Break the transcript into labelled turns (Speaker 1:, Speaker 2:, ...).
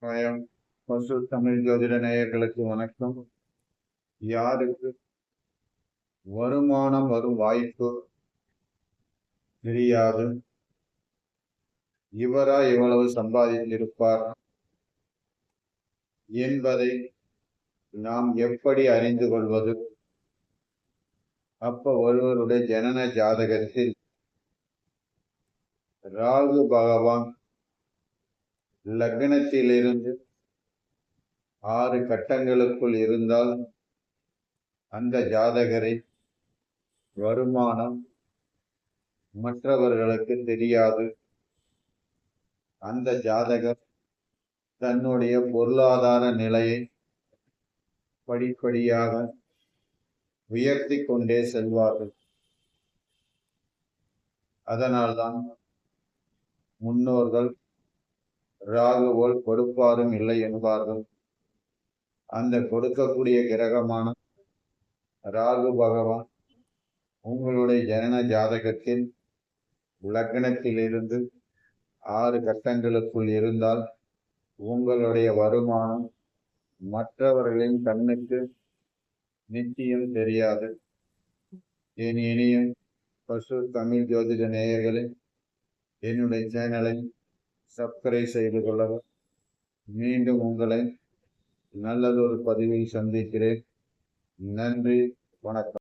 Speaker 1: வணக்கம். பசு தமிழ் ஜோதிட நேயர்களுக்கு வணக்கம். யாருக்கு வருமானம் வரும் வாய்ப்பு தெரியாது, இவரா இவ்வளவு சம்பாதித்திருப்பார் என்பதை நாம் எப்படி அறிந்து கொள்வது? அப்ப ஒருவருடைய ஜனன ஜாதகத்தில் ராகு பகவான் லக்னத்திலிருந்து 6 கட்டங்களுக்குள் இருந்தால் அந்த ஜாதகரை வருமானம் மற்றவர்களுக்கு தெரியாது. அந்த ஜாதகர் தன்னுடைய பொருளாதார நிலையை படிப்படியாக உயர்த்தி கொண்டே செல்வார்கள். அதனால்தான் முன்னோர்கள் ராகுவோல் கொடுப்பாரும் இல்லை என்பார்கள். அந்த கொடுக்கக்கூடிய கிரகமான ராகு பகவான் உங்களுடைய ஜனன ஜாதகத்தில் லக்னத்திலிருந்து 6 கட்டங்களுக்குள் இருந்தால் உங்களுடைய வருமானம் மற்றவர்களின் கண்ணுக்கு நிச்சயம் தெரியாது. என் இனிய பசு தமிழ் ஜோதிட நேயர்களே, என்னுடைய சேனலை சப்ஸ்கிரைப் செய்து கொள்ளவும். மீண்டும் உங்களை நல்லதொரு பதிவில் சந்திக்கிறேன். நன்றி, வணக்கம்.